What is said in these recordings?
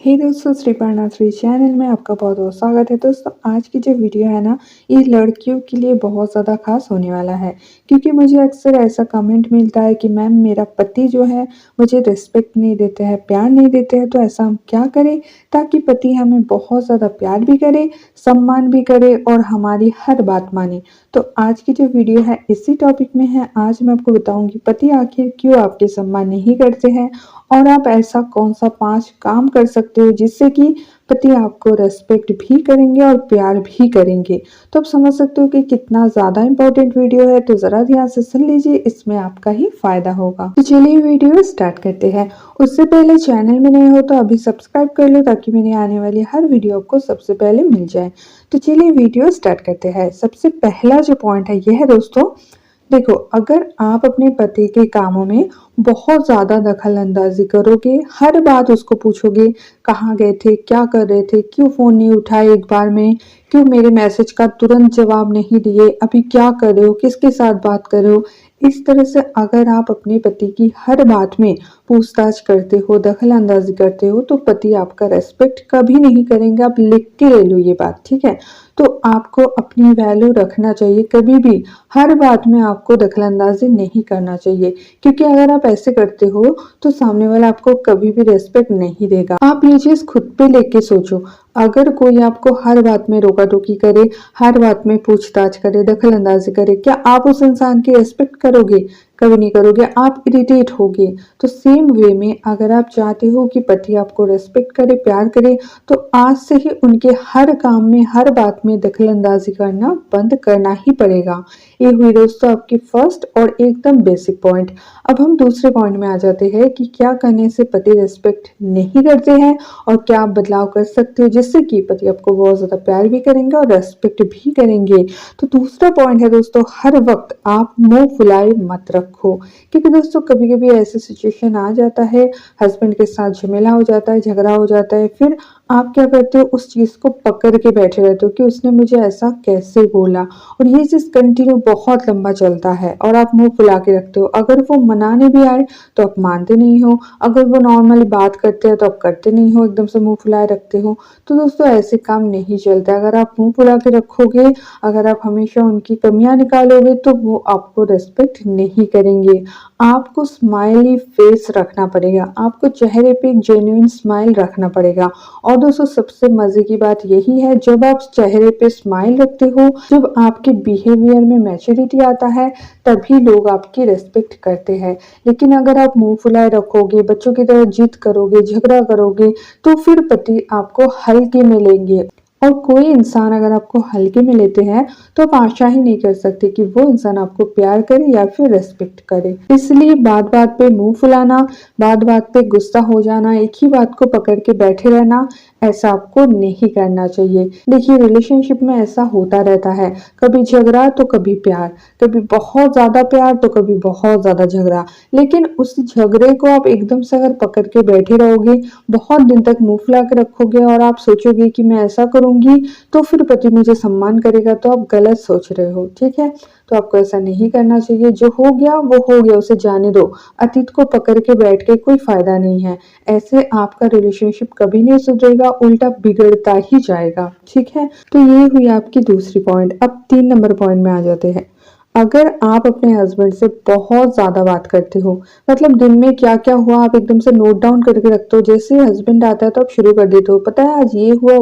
हे दोस्तों, श्री श्री चैनल में आपका बहुत बहुत स्वागत है। दोस्तों, आज की जो वीडियो है ना, ये लड़कियों के लिए बहुत ज़्यादा खास होने वाला है, क्योंकि मुझे अक्सर ऐसा कमेंट मिलता है कि मैम मेरा पति जो है मुझे रिस्पेक्ट नहीं देते हैं, प्यार नहीं देते हैं। तो ऐसा हम क्या करें ताकि पति हमें बहुत ज़्यादा प्यार भी करे, सम्मान भी करे और हमारी हर बात माने। तो आज की जो वीडियो है इसी टॉपिक में है। आज मैं आपको बताऊंगी पति आखिर क्यों आपके सम्मान नहीं करते हैं और आप ऐसा कौन सा 5 काम कर सकते हो जिससे कि पति आपको रेस्पेक्ट भी करेंगे और प्यार भी करेंगे। तो आप समझ सकते हो कि कितना ज़्यादा इम्पोर्टेंट वीडियो है। तो ज़रा ध्यान से सुन लीजिए, इसमें आपका ही फायदा होगा। तो चलिए वीडियो स्टार्ट करते हैं। उससे पहले चैनल में नए हो तो अभी सब्सक्राइब कर लो ताकि मेरी आने वाली हर वीडियो आपको सबसे पहले मिल जाए। तो चलिए वीडियो स्टार्ट करते हैं। सबसे पहला जो पॉइंट है यह है दोस्तों, देखो, अगर आप अपने पति के कामों में बहुत ज़्यादा दखल अंदाजी करोगे, हर बात उसको पूछोगे, कहाँ गए थे, क्या कर रहे थे, क्यों फ़ोन नहीं उठाए एक बार में, क्यों मेरे मैसेज का तुरंत जवाब नहीं दिए, अभी क्या कर रहे हो, किसके साथ बात कर रहे हो, इस तरह से अगर आप अपने पति की हर बात में पूछताछ करते हो, दखल अंदाजी करते हो, तो पति आपका रेस्पेक्ट कभी नहीं करेंगे। आप लिख के ले लो ये बात, ठीक है। तो आपको अपनी वैल्यू रखना चाहिए, कभी भी हर बात में आपको दखलंदाजी नहीं करना चाहिए, क्योंकि अगर आप ऐसे करते हो तो सामने वाला आपको कभी भी रेस्पेक्ट नहीं देगा। आप ये चीज खुद पे लेके सोचो। अगर कोई आपको हर बात में रोका टोकी करे, हर बात में पूछताछ करे, दखल अंदाजी करे, क्या आप उस इंसान की रेस्पेक्ट करोगे? कभी नहीं करोगे, आप इरिटेट होगे। तो सेम वे में अगर आप चाहते हो कि पति आपको रेस्पेक्ट करे, प्यार करे, तो आज से ही उनके हर काम में, हर बात में दखल अंदाजी करना बंद करना ही पड़ेगा। ये हुई दोस्तों आपकी फर्स्ट और एकदम बेसिक पॉइंट। अब हम दूसरे पॉइंट में आ जाते हैं कि क्या करने से पति रेस्पेक्ट नहीं करते हैं और क्या आप बदलाव कर सकते हो जिससे कि पति आपको बहुत ज़्यादा प्यार भी करेंगे और रेस्पेक्ट भी करेंगे। तो दूसरा पॉइंट है दोस्तों, हर वक्त आप मुंह फुलाए मत रखो, क्योंकि दोस्तों कभी कभी ऐसी सिचुएशन आ जाता है, हस्बैंड के साथ झमेला हो जाता है, झगड़ा हो जाता है, फिर आप क्या करते हो, उस चीज़ को पकड़ के बैठे रहते हो कि उसने मुझे ऐसा कैसे बोला, और ये चीज़ कंटिन्यू बहुत लंबा चलता है और आप मुंह फुला के रखते हो। अगर वो मनाने भी आए तो आप मानते नहीं हो, अगर वो नॉर्मली बात करते हैं तो आप करते नहीं हो, एकदम से मुंह फुलाए रखते हो। तो दोस्तों ऐसे काम नहीं चलता। अगर आप मुंह फुला के रखोगे, अगर आप हमेशा उनकी कमियां निकालोगे, तो वो आपको रेस्पेक्ट नहीं करेंगे। आपको स्माइली फेस रखना पड़ेगा, आपको चेहरे पे एक जेन्युइन स्माइल रखना पड़ेगा। और दोस्तों सबसे मजे की बात यही है, जब आप चेहरे पे स्माइल रखते हो, जब आपके बिहेवियर में मैच्योरिटी आता है, तभी लोग आपकी रेस्पेक्ट करते हैं। लेकिन अगर आप मुंह फुलाए रखोगे, बच्चों की तरह जिद करोगे, झगड़ा करोगे, तो फिर पति आपको हल्के में लेंगे। और कोई इंसान अगर आपको हल्के में लेते हैं तो आप आशा ही नहीं कर सकते कि वो इंसान आपको प्यार करे या फिर रेस्पेक्ट करे। इसलिए बात बात पे मुंह फुलाना, बात बात पे गुस्सा हो जाना, एक ही बात को पकड़ के बैठे रहना, ऐसा आपको नहीं करना चाहिए। देखिए, रिलेशनशिप में ऐसा होता रहता है, कभी झगड़ा तो कभी प्यार, कभी बहुत ज्यादा प्यार तो कभी बहुत ज्यादा झगड़ा। लेकिन उस झगड़े को आप एकदम से अगर पकड़ के बैठे रहोगे, बहुत दिन तक मुंह फुला के रखोगे और आप सोचोगे कि मैं ऐसा करूंगी तो फिर पति मुझे सम्मान करेगा, तो आप गलत सोच रहे हो, ठीक है। तो आपको ऐसा नहीं करना चाहिए। जो हो गया वो हो गया, उसे जाने दो। अतीत को पकड़ के बैठ के कोई फायदा नहीं है। ऐसे आपका रिलेशनशिप कभी नहीं सुधरेगा, उल्टा बिगड़ता ही जाएगा, ठीक है। तो ये हुई आपकी दूसरी पॉइंट। अब 3 नंबर पॉइंट में आ जाते हैं। अगर आप अपने हस्बैंड से बहुत ज्यादा बात करते हो, मतलब दिन में क्या क्या हुआ आप एकदम से नोट डाउन करके रखते हो, जैसे हस्बैंड आता है तो आप शुरू कर देते हो, पता है आज ये हुआ,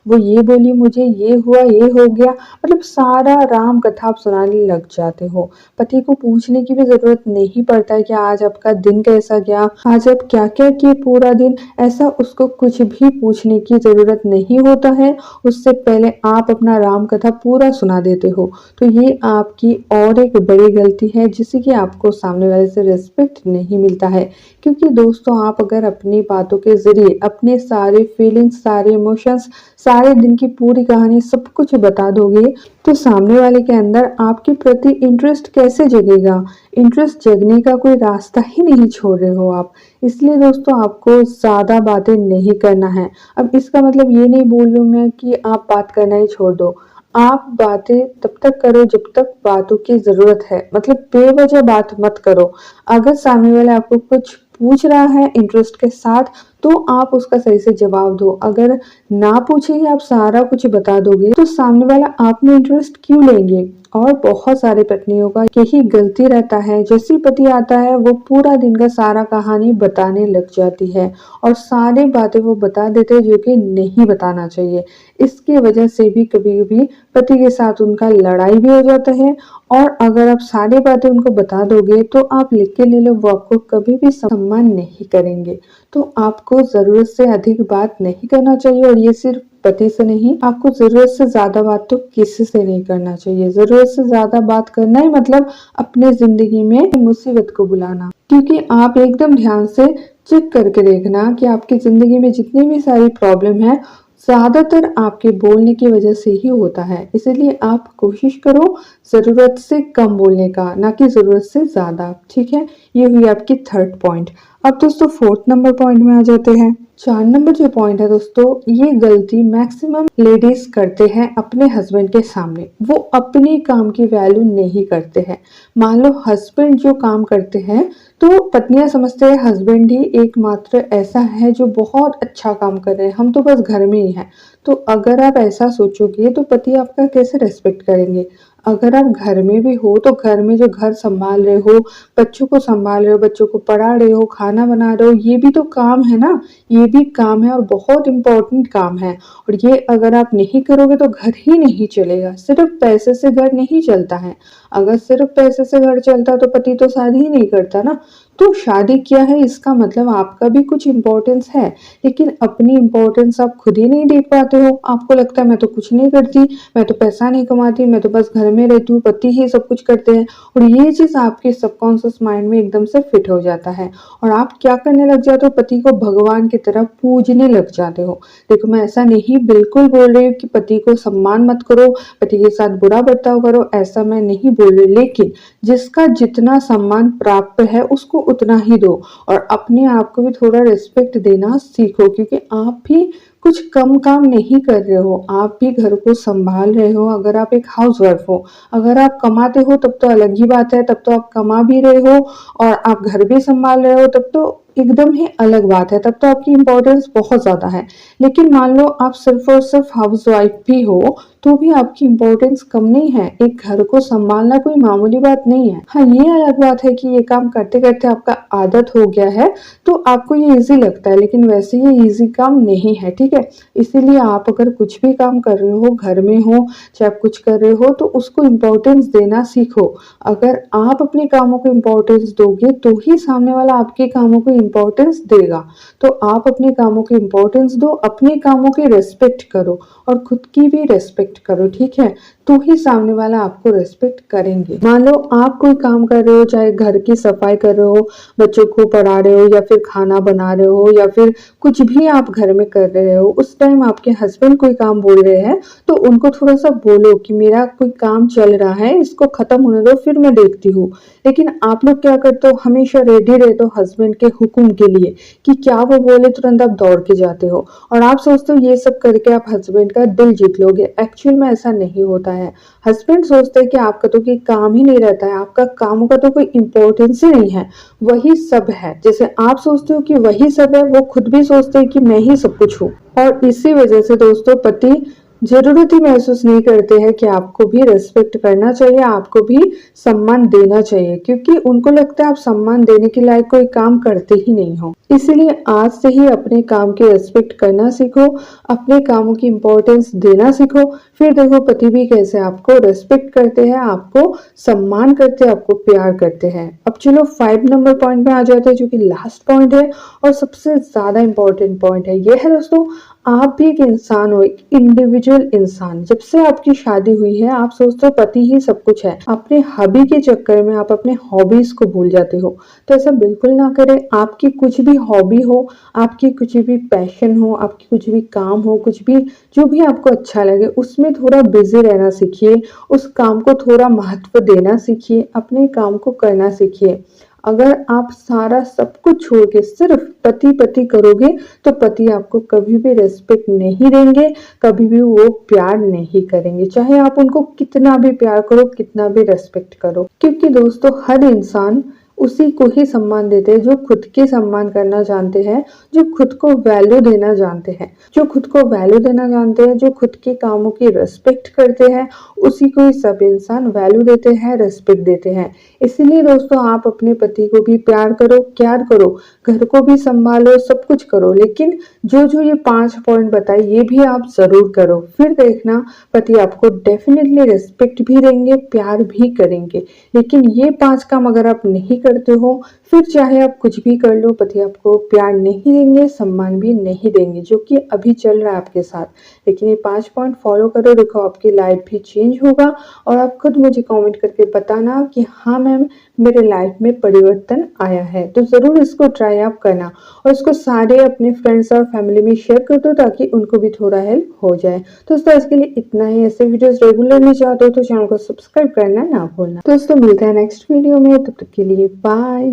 वो ये बोली मुझे, ये हुआ, ये हो गया, मतलब सारा राम कथा आप सुनाने लग जाते हो। पति को पूछने की भी जरूरत नहीं पड़ता है कि आज आपका दिन कैसा गया, आज आप क्या क्या किए पूरा दिन, ऐसा उसको कुछ भी पूछने की जरूरत नहीं होता है। उससे पहले आप अपना राम कथा पूरा सुना देते हो। तो ये आपकी और एक बड़ी गलती है, जिससे कि आपको सामने वाले से रिस्पेक्ट नहीं मिलता है। क्योंकि दोस्तों आप अगर अपनी बातों के जरिए अपने सारे फीलिंग्स, सारे इमोशंस, सारे दिन की पूरी कहानी सब कुछ बता दोगे, तो सामने वाले के अंदर आपके प्रति इंटरेस्ट कैसे जगेगा? इंटरेस्ट जगने का कोई रास्ता ही नहीं छोड़ रहे हो आप। इसलिए दोस्तों आपको ज्यादा बातें नहीं करना है। अब इसका मतलब ये नहीं बोल रही हूँ मैं कि आप बात करना ही छोड़ दो। आप बातें तब तक करो जब तक बातों की जरूरत है, मतलब बेवजह बात मत करो। अगर सामने वाला आपको कुछ पूछ रहा है इंटरेस्ट के साथ, तो आप उसका सही से जवाब दो। अगर ना पूछेंगे आप सारा कुछ बता दोगे तो सामने वाला आप में इंटरेस्ट क्यों लेंगे। और बहुत सारे पत्नियों का यही गलती रहता है, जैसे पति आता है वो पूरा दिन का सारा कहानी बताने लग जाती है और सारी बातें वो बता देते हैं जो कि नहीं बताना चाहिए। इसकी वजह से भी कभी कभी पति के साथ उनका लड़ाई भी हो जाता है। और अगर आप सारी बातें उनको बता दोगे तो आप लिख के ले लो, वो आपको कभी भी सम्मान नहीं करेंगे। तो आपको जरूरत से अधिक बात नहीं करना चाहिए, और ये सिर्फ पति से नहीं, आपको जरूरत से ज्यादा बात तो किसी से नहीं करना चाहिए। जरूरत से ज्यादा बात करना ही मतलब अपने जिंदगी में मुसीबत को बुलाना। क्योंकि आप एकदम ध्यान से चेक करके देखना कि आपकी जिंदगी में जितनी भी सारी प्रॉब्लम है ज्यादातर आपके बोलने की वजह से ही होता है। इसलिए आप कोशिश करो जरूरत से कम बोलने का, ना कि जरूरत से ज्यादा। ठीक है, ये हुई आपकी थर्ड पॉइंट। अब दोस्तों फोर्थ नंबर पॉइंट में आ जाते हैं। 4 नंबर जो पॉइंट है दोस्तों, ये गलती मैक्सिमम लेडीज करते हैं अपने हस्बैंड के सामने। वो अपने काम की वैल्यू नहीं करते हैं। मान लो हस्बैंड जो काम करते हैं तो पत्नियां समझते हैं हस्बैंड ही एकमात्र ऐसा है जो बहुत अच्छा काम कर रहे हैं, हम तो बस घर में ही हैं। तो अगर आप ऐसा सोचोगे तो पति आपका कैसे रेस्पेक्ट करेंगे। अगर आप घर में भी हो तो घर में जो घर संभाल रहे हो, बच्चों को संभाल रहे हो, बच्चों को पढ़ा रहे हो, खाना बना रहे हो, ये भी तो काम है ना। ये भी काम है और बहुत इम्पोर्टेंट काम है। और ये अगर आप नहीं करोगे तो घर ही नहीं चलेगा। सिर्फ पैसे से घर नहीं चलता है। अगर सिर्फ पैसे से घर चलता तो पति तो शादी ही नहीं करता ना। तो शादी किया है इसका मतलब आपका भी कुछ इम्पोर्टेंस है, लेकिन अपनी इम्पोर्टेंस आप खुद ही नहीं देख पाते हो। आपको लगता है मैं तो कुछ नहीं करती, मैं तो पैसा नहीं कमाती, मैं तो बस घर में रहती हूँ, पति ही सब कुछ करते हैं। और ये चीज आपके सबकॉन्शियस माइंड में एकदम से फिट हो जाता है और आप क्या करने लग जाते हो, पति को भगवान की तरह पूजने लग जाते हो। देखो मैं ऐसा नहीं बिल्कुल बोल रही हूँ कि पति को सम्मान मत करो, पति के साथ बुरा बर्ताव करो, ऐसा मैं नहीं बोल रही। लेकिन जिसका जितना सम्मान प्राप्त है उसको उतना ही दो और अपने आप को भी थोड़ा रिस्पेक्ट देना सीखो। क्योंकि आप भी कुछ कम काम नहीं कर रहे हो, आप भी घर को संभाल रहे हो। अगर आप एक हाउस वाइफ हो, अगर आप कमाते हो तब तो अलग ही बात है, तब तो आप कमा भी रहे हो और आप घर भी संभाल रहे हो, तब तो एकदम ही अलग बात है, तब तो आपकी इम्पोर्टेंस बहुत ज्यादा है। लेकिन मान लो आप सिर्फ और सिर्फ हाउस वाइफ भी हो तो भी आपकी इम्पोर्टेंस कम नहीं है। एक घर को संभालना कोई मामूली बात नहीं है। हाँ, ये अलग बात है कि ये काम करते करते आपका आदत हो गया है तो आपको ये इजी लगता है, लेकिन वैसे ये इजी काम नहीं है। ठीक है, इसीलिए आप अगर कुछ भी काम कर रहे हो, घर में हो चाहे आप कुछ कर रहे हो, तो उसको इम्पोर्टेंस देना सीखो। अगर आप अपने कामों को इम्पोर्टेंस दोगे तो ही सामने वाला आपके कामों को इम्पोर्टेंस देगा। तो आप अपने कामों की इम्पोर्टेंस दो, अपने कामों की रेस्पेक्ट करो और खुद की भी रेस्पेक्ट करो। ठीक है, तो ही सामने वाला आपको रेस्पेक्ट करेंगे। मान लो आप कोई काम कर रहे हो, चाहे घर की सफाई कर रहे हो, बच्चों को पढ़ा रहे हो या फिर खाना बना रहे हो या फिर कुछ भी आप घर में कर रहे हो, उस टाइम आपके हस्बैंड कोई काम बोल रहे हैं तो उनको थोड़ा सा बोलो कि मेरा कोई काम चल रहा है, इसको खत्म होने दो फिर मैं देखती हूँ। लेकिन आप लोग क्या करते हो, हमेशा रेडी रहते हो हस्बैंड के हुक्म के लिए कि क्या वो बोले तुरंत आप दौड़ के जाते हो और आप सोचते हो ये सब करके आप हस्बैंड का दिल जीत लोगे। एक्चुअल में ऐसा नहीं होता है। हस्बैंड सोचते हैं कि आपका तो कोई काम ही नहीं रहता है, आपका काम का तो कोई इम्पोर्टेंस ही नहीं है, वही सब है। जैसे आप सोचते हो कि वही सब है, वो खुद भी सोचते हैं कि मैं ही सब कुछ हूँ। और इसी वजह से दोस्तों पति जरूरत ही महसूस नहीं करते हैं कि आपको भी रेस्पेक्ट करना चाहिए, आपको भी सम्मान देना चाहिए, क्योंकि उनको लगता है आप सम्मान देने के लायक कोई काम करते ही नहीं हो। इसीलिए आज से ही अपने काम की रेस्पेक्ट करना सीखो, अपने कामों की इम्पोर्टेंस देना सीखो। फिर देखो पति भी कैसे आपको रेस्पेक्ट करते हैं, आपको सम्मान करते हैं, आपको प्यार करते हैं। अब चलो 5 नंबर पॉइंट में आ जाते हैं जो कि लास्ट पॉइंट है और सबसे ज्यादा इंपॉर्टेंट पॉइंट है। यह है दोस्तों, आप भी एक इंसान हो, एक इंडिविजुअल इंसान। जब से आपकी शादी हुई है आप सोचते हो पति ही सब कुछ है, अपने हॉबी के चक्कर में आप अपने हॉबीज को भूल जाते हो। तो ऐसा बिल्कुल ना करें। आपकी कुछ भी हॉबी हो, आपकी कुछ भी पैशन हो, आपकी कुछ भी काम हो, कुछ भी जो भी आपको अच्छा लगे उसमें थोड़ा बिजी रहना सीखिए, उस काम को थोड़ा महत्व देना सीखिए, अपने काम को करना सीखिए। अगर आप सारा सब कुछ छोड़ के सिर्फ पति पति करोगे तो पति आपको कभी भी रेस्पेक्ट नहीं देंगे, कभी भी वो प्यार नहीं करेंगे, चाहे आप उनको कितना भी प्यार करो, कितना भी रेस्पेक्ट करो। क्योंकि दोस्तों हर इंसान उसी को ही सम्मान देते हैं जो खुद के सम्मान करना जानते हैं, जो खुद को वैल्यू देना जानते हैं। जो खुद को वैल्यू देना जानते हैं, जो खुद के कामों की रिस्पेक्ट करते हैं, उसी को ही सब इंसान वैल्यू देते हैं, रिस्पेक्ट देते हैं। इसीलिए दोस्तों आप अपने पति को भी प्यार करो, केयर करो, घर को भी संभालो, सब कुछ करो, लेकिन जो ये 5 पॉइंट बताए ये भी आप ज़रूर करो। फिर देखना पति आपको डेफिनेटली रिस्पेक्ट भी देंगे, प्यार भी करेंगे। लेकिन ये 5 काम अगर आप नहीं करते हो, फिर चाहे आप कुछ भी कर लो, पति आपको प्यार नहीं देंगे, सम्मान भी नहीं देंगे, जो कि अभी चल रहा है आपके साथ। लेकिन ये 5 पॉइंट फॉलो करो, देखो आपकी लाइफ भी चेंज होगा और आप खुद मुझे कमेंट करके बताना कि हाँ मैम, मेरे लाइफ में परिवर्तन आया है। तो ज़रूर इसको ट्राई आप करना और इसको सारे अपने फ्रेंड्स और फैमिली में शेयर कर दो ताकि उनको भी थोड़ा हेल्प हो जाए। दोस्तों आज के लिए इतना ही। ऐसे वीडियोस रेगुलरली चाहते हो तो चैनल को सब्सक्राइब करना ना भूलना। दोस्तों मिलते हैं नेक्स्ट वीडियो में, तब तक के लिए बाय।